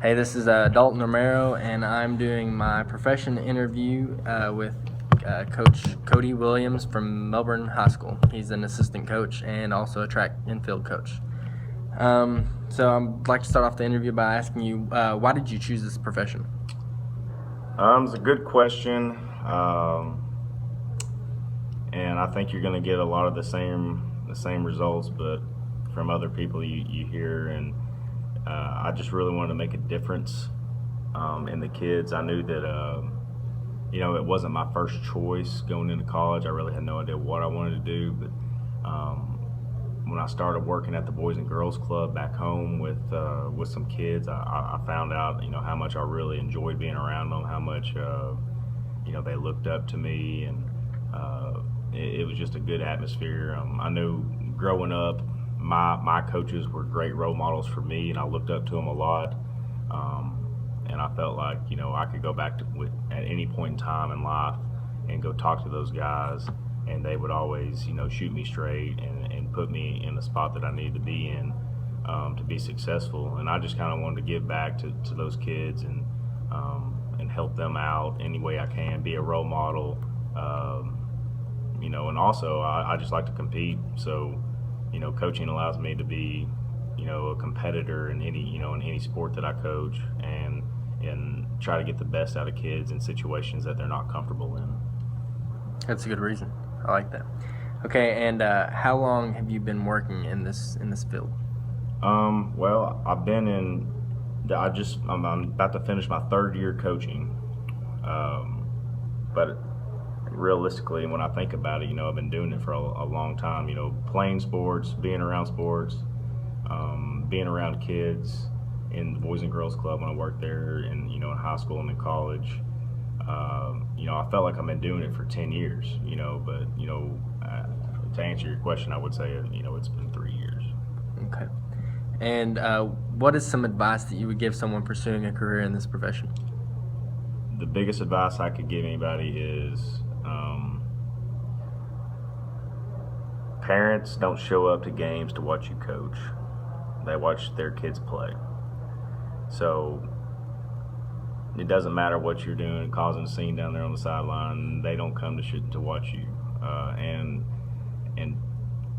Hey, this is Dalton Romero, and I'm doing my profession interview with Coach Cody Williams from Melbourne High School. He's an assistant coach and also a track and field coach. So I'd like to start off the interview by asking you, why did you choose this profession? It's a good question, and I think you're going to get a lot of the same results, but from other people you hear, and I just really wanted to make a difference in the kids. I knew that it wasn't my first choice going into college. I really had no idea what I wanted to do, but when I started working at the Boys and Girls Club back home with some kids, I found out how much I really enjoyed being around them, how much they looked up to me, and it was just a good atmosphere. I knew growing up, my coaches were great role models for me, and I looked up to them a lot. And I felt like I could go back at any point in time in life and go talk to those guys, and they would always shoot me straight and put me in the spot that I needed to be in to be successful. And I just kind of wanted to give back to those kids and help them out any way I can, be a role model. And also I just like to compete. So coaching allows me to be a competitor in any sport that I coach, and try to get the best out of kids in situations that they're not comfortable in. That's a good reason. I like that. Okay, and how long have you been working in this field? Well, I'm about to finish my third year coaching, but realistically, when I think about it, I've been doing it for a long time. Playing sports, being around sports, being around kids in the Boys and Girls Club when I worked there, and in high school and in college. I felt like I've been doing it for 10 years. But to answer your question, I would say it's been 3 years. Okay. And what is some advice that you would give someone pursuing a career in this profession? The biggest advice I could give anybody is parents don't show up to games to watch you coach. They watch their kids play. So it doesn't matter what you're doing, causing a scene down there on the sideline. They don't come to watch you. And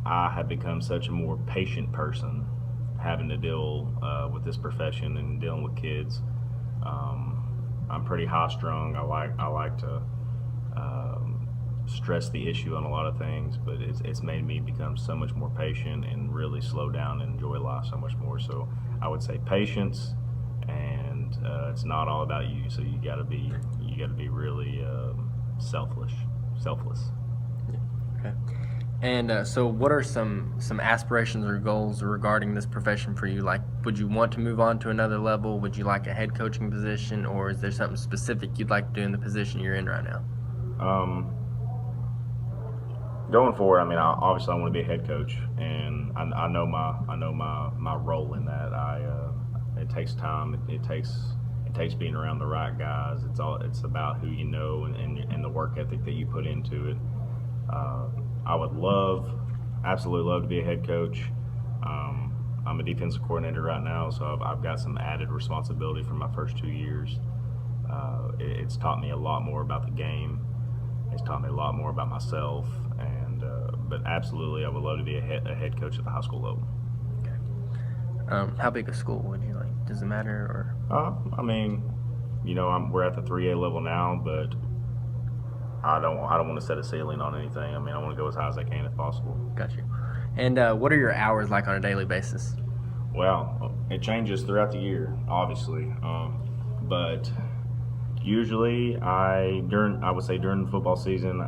I have become such a more patient person, having to deal with this profession and dealing with kids. I'm pretty high strung. I like to stress the issue on a lot of things, but it's made me become so much more patient and really slow down and enjoy life so much more. So I would say patience, and it's not all about you. So you got to be really selfless. Okay. And so what are some aspirations or goals regarding this profession for you? Like, would you want to move on to another level? Would you like a head coaching position, or is there something specific you'd like to do in the position you're in right now? Going forward, obviously I want to be a head coach, and I know my role in that. It takes time. It takes being around the right guys. It's about who you know and the work ethic that you put into it. I would absolutely love to be a head coach. I'm a defensive coordinator right now, so I've got some added responsibility for my first 2 years. It's taught me a lot more about the game. It's taught me a lot more about myself, but absolutely, I would love to be a head coach at the high school level. Okay. How big a school would you like? Does it matter, or? We're at the 3A level now, but I don't want to set a ceiling on anything. I want to go as high as I can if possible. Got you. And what are your hours like on a daily basis? Well, it changes throughout the year, obviously, but usually I would say during the football season,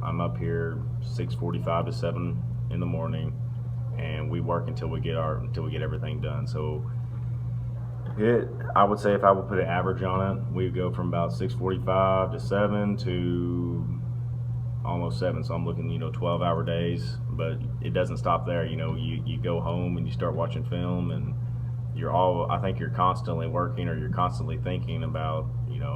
I'm up here 6:45 to 7 in the morning, and we work until we get everything done. So I would say if I would put an average on it, we'd go from about 6:45 to 7 to almost 7. So I'm looking 12-hour days, but it doesn't stop there. You go home and you start watching film, and I think you're constantly working, or you're constantly thinking about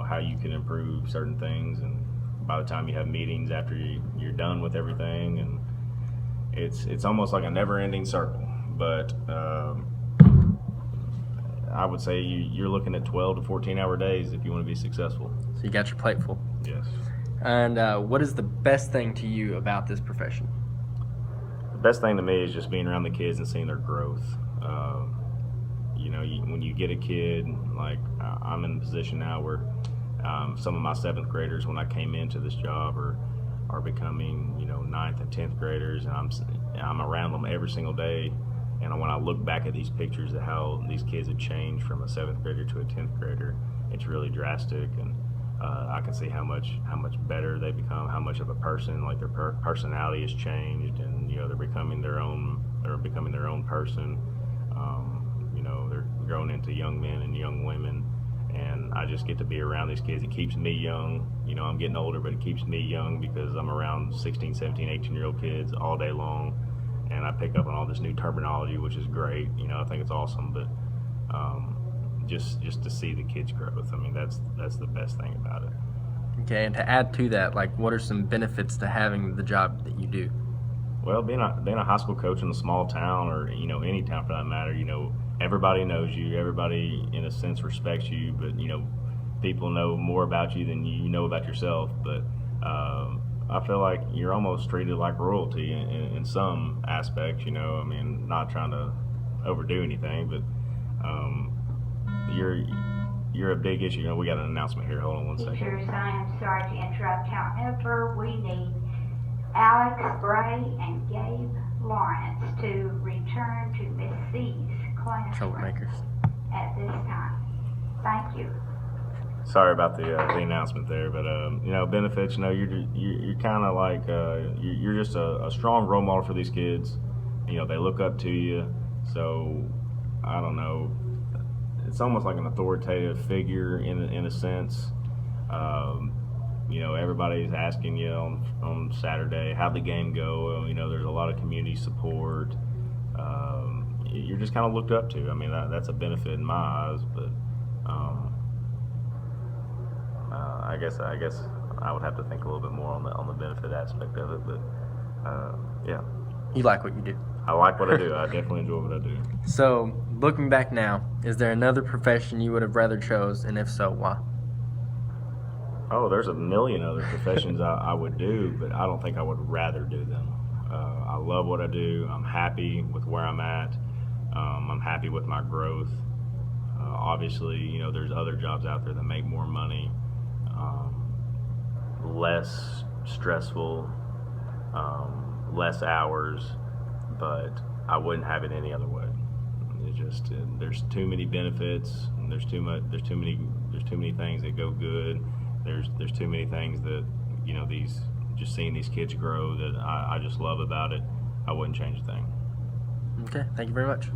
how you can improve certain things. And by the time you have meetings after you're done with everything, and it's almost like a never-ending circle. But I would say you're looking at 12 to 14-hour days if you want to be successful. So you got your plate full. Yes. And what is the best thing to you about this profession? The best thing to me is just being around the kids and seeing their growth. When you get a kid, like I'm in a position now where some of my 7th graders, when I came into this job, are becoming 9th and 10th graders, and I'm around them every single day. And when I look back at these pictures of how these kids have changed from a 7th grader to a 10th grader, it's really drastic. And I can see how much better they become, how much of a person, like their personality has changed, and they're becoming their own person. They're growing into young men and young women, and I just get to be around these kids. It keeps me young. I'm getting older, but it keeps me young because I'm around 16, 17, 18-year-old kids all day long, and I pick up on all this new terminology, which is great. I think it's awesome, but just to see the kids' growth, I mean, that's the best thing about it. Okay, and to add to that, like, what are some benefits to having the job that you do? Well, being a high school coach in a small town, or any town for that matter, everybody knows you. Everybody, in a sense, respects you. But people know more about you than you know about yourself. But I feel like you're almost treated like royalty in some aspects. I mean, not trying to overdo anything, but you're a big issue. We got an announcement here. Hold on one second. Teachers, I am sorry to interrupt. However, we need Alex Bray and Gabe Lawrence to return to Miss C's classroom Troublemakers. at this time. Thank you. Sorry about the announcement there, but benefits. You're kind of like you're just a strong role model for these kids. They look up to you. So I don't know. It's almost like an authoritative figure in a sense. Everybody's asking you on Saturday, how'd the game go? There's a lot of community support. You're just kind of looked up to. I mean, that's a benefit in my eyes, but I guess I would have to think a little bit more on the benefit aspect of it. But yeah. You like what you do. I like what I do. I definitely enjoy what I do. So, looking back now, is there another profession you would have rather chose, and if so, why? Oh, there's a million other professions I would do, but I don't think I would rather do them. I love what I do. I'm happy with where I'm at. I'm happy with my growth. Obviously, there's other jobs out there that make more money, less stressful, less hours, but I wouldn't have it any other way. It's just there's too many benefits. And there's too many things that go good. There's too many things that just seeing these kids grow that I just love about it. I wouldn't change a thing. Okay, thank you very much.